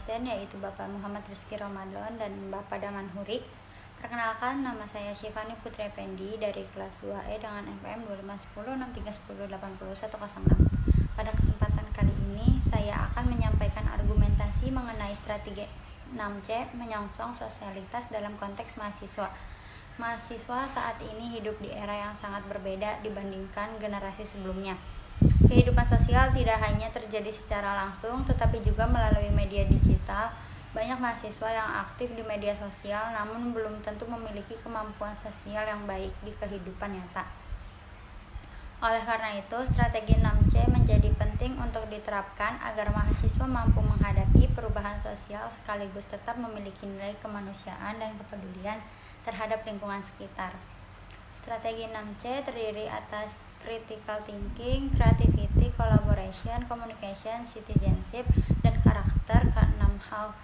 dosen, yaitu Bapak Muhammad Rizky Ramadan dan Bapak Daman Huri. Perkenalkan, nama saya Syifani Putri Effendi dari kelas 2E dengan NPM 251063108106. Pada kesempatan kali ini, saya akan menyampaikan argumentasi mengenai strategi 6C menyongsong sosialitas dalam konteks mahasiswa. Mahasiswa saat ini hidup di era yang sangat berbeda dibandingkan generasi sebelumnya. Kehidupan sosial tidak hanya terjadi secara langsung, tetapi juga melalui media digital. Banyak mahasiswa yang aktif di media sosial namun belum tentu memiliki kemampuan sosial yang baik di kehidupan nyata. Oleh karena itu, strategi 6C menjadi penting untuk diterapkan agar mahasiswa mampu menghadapi perubahan sosial sekaligus tetap memiliki nilai kemanusiaan dan kepedulian terhadap lingkungan sekitar. Strategi 6C terdiri atas critical thinking, creativity, collaboration, communication, citizenship, dan karakter. Keenam hal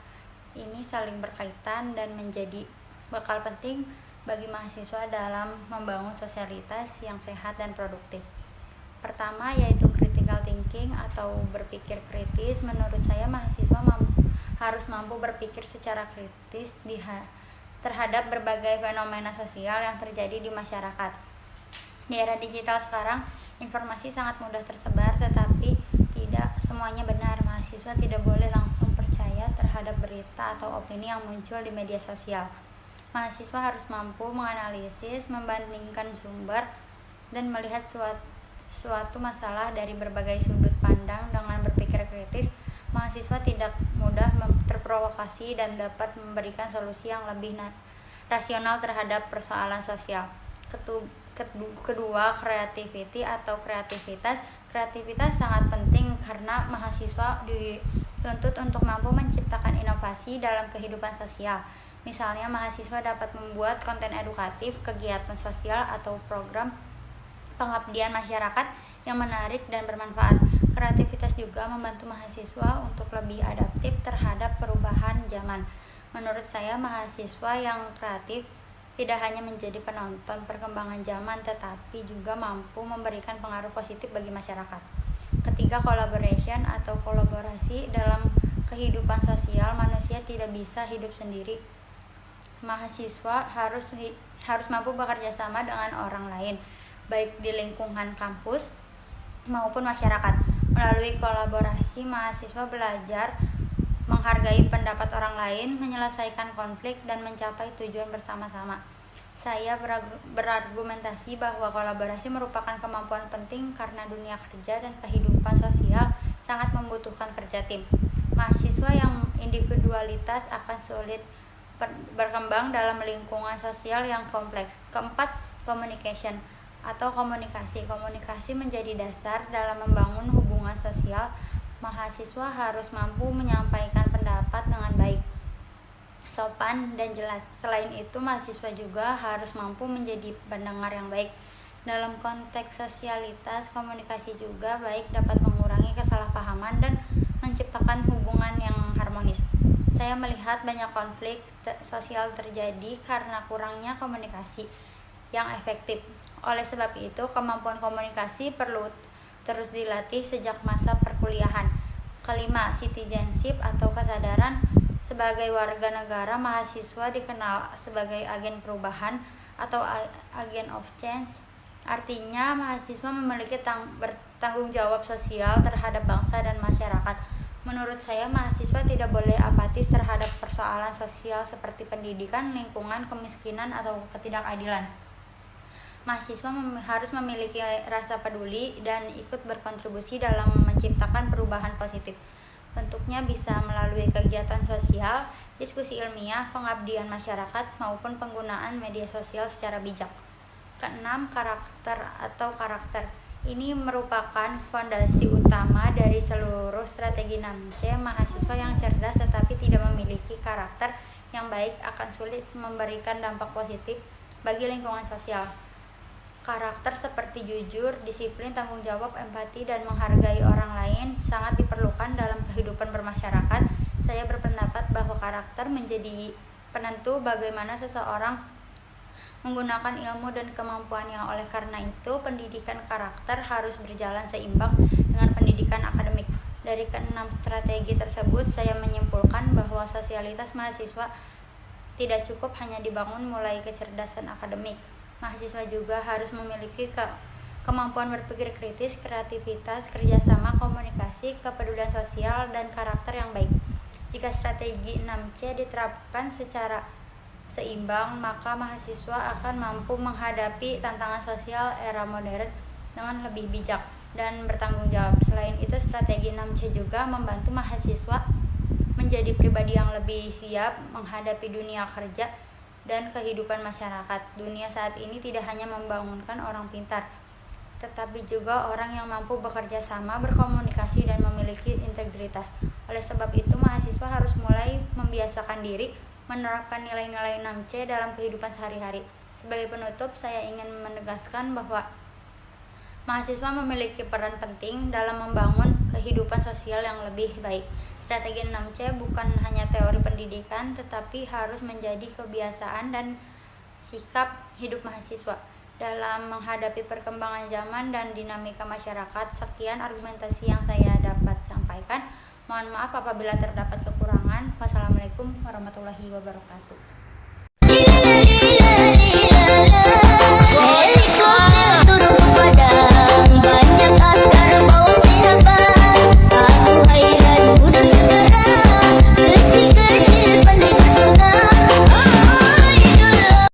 ini saling berkaitan dan menjadi bekal penting bagi mahasiswa dalam membangun sosialitas yang sehat dan produktif. Pertama, yaitu critical thinking atau berpikir kritis. Menurut saya, mahasiswa harus mampu berpikir secara kritis terhadap berbagai fenomena sosial yang terjadi di masyarakat. Di era digital sekarang, informasi sangat mudah tersebar, tetapi tidak semuanya benar. Mahasiswa tidak boleh langsung percaya terhadap berita atau opini yang muncul di media sosial. Mahasiswa harus mampu menganalisis, membandingkan sumber, dan melihat suatu masalah dari berbagai sudut pandang. Dengan berpikir kritis, mahasiswa tidak mudah terprovokasi dan dapat memberikan solusi yang lebih rasional terhadap persoalan sosial. Kedua, creativity atau kreativitas. Kreativitas sangat penting karena mahasiswa dituntut untuk mampu menciptakan inovasi dalam kehidupan sosial. Misalnya, mahasiswa dapat membuat konten edukatif, kegiatan sosial, atau program pengabdian masyarakat yang menarik dan bermanfaat. Kreativitas juga membantu mahasiswa untuk lebih adaptif terhadap perubahan zaman. Menurut saya, mahasiswa yang kreatif tidak hanya menjadi penonton perkembangan zaman, tetapi juga mampu memberikan pengaruh positif bagi masyarakat. Ketiga, collaboration atau kolaborasi. Dalam kehidupan sosial, manusia tidak bisa hidup sendiri. Mahasiswa harus mampu bekerja sama dengan orang lain, baik di lingkungan kampus maupun masyarakat. Melalui kolaborasi, mahasiswa belajar menghargai pendapat orang lain, menyelesaikan konflik, dan mencapai tujuan bersama-sama. Saya berargumentasi bahwa kolaborasi merupakan kemampuan penting karena dunia kerja dan kehidupan sosial sangat membutuhkan kerja tim. Mahasiswa yang individualitas akan sulit berkembang dalam lingkungan sosial yang kompleks. Keempat, communication atau komunikasi. Komunikasi menjadi dasar dalam membangun hubungan sosial. Mahasiswa harus mampu menyampaikan pendapat dengan baik, sopan, dan jelas. Selain itu, mahasiswa juga harus mampu menjadi pendengar yang baik. Dalam konteks sosialitas, komunikasi juga baik dapat mengurangi kesalahpahaman dan menciptakan hubungan yang harmonis. Saya melihat banyak konflik sosial terjadi karena kurangnya komunikasi yang efektif. Oleh sebab itu, kemampuan komunikasi perlu terus dilatih sejak masa perkuliahan. Kelima, citizenship atau kesadaran. Sebagai warga negara, mahasiswa dikenal sebagai agen perubahan atau agent of change. Artinya, mahasiswa memiliki bertanggung jawab sosial terhadap bangsa dan masyarakat. Menurut saya, mahasiswa tidak boleh apatis terhadap persoalan sosial seperti pendidikan, lingkungan, kemiskinan, atau ketidakadilan. Mahasiswa harus memiliki rasa peduli dan ikut berkontribusi dalam menciptakan perubahan positif. Bentuknya bisa melalui kegiatan sosial, diskusi ilmiah, pengabdian masyarakat, maupun penggunaan media sosial secara bijak. Keenam, karakter. Ini merupakan fondasi utama dari seluruh strategi 6C. Mahasiswa yang cerdas tetapi tidak memiliki karakter yang baik akan sulit memberikan dampak positif bagi lingkungan sosial. Karakter seperti jujur, disiplin, tanggung jawab, empati, dan menghargai orang lain sangat diperlukan dalam kehidupan bermasyarakat. Saya berpendapat bahwa karakter menjadi penentu bagaimana seseorang menggunakan ilmu dan kemampuannya. Oleh karena itu, pendidikan karakter harus berjalan seimbang dengan pendidikan akademik. Dari keenam strategi tersebut, saya menyimpulkan bahwa sosialitas mahasiswa tidak cukup hanya dibangun mulai kecerdasan akademik. Mahasiswa juga harus memiliki kemampuan berpikir kritis, kreativitas, kerjasama, komunikasi, kepedulian sosial, dan karakter yang baik. Jika strategi 6C diterapkan secara seimbang, maka mahasiswa akan mampu menghadapi tantangan sosial era modern dengan lebih bijak dan bertanggung jawab. Selain itu, strategi 6C juga membantu mahasiswa menjadi pribadi yang lebih siap menghadapi dunia kerja dan kehidupan masyarakat. Dunia saat ini tidak hanya membangunkan orang pintar, tetapi juga orang yang mampu bekerja sama, berkomunikasi, dan memiliki integritas. Oleh sebab itu, mahasiswa harus mulai membiasakan diri menerapkan nilai-nilai 6C dalam kehidupan sehari-hari. Sebagai penutup, saya ingin menegaskan bahwa mahasiswa memiliki peran penting dalam membangun kehidupan sosial yang lebih baik. Strategi 6C bukan hanya teori pendidikan, tetapi harus menjadi kebiasaan dan sikap hidup mahasiswa dalam menghadapi perkembangan zaman dan dinamika masyarakat. Sekian argumentasi yang saya dapat sampaikan. Mohon maaf apabila terdapat kekurangan. Wassalamualaikum warahmatullahi wabarakatuh.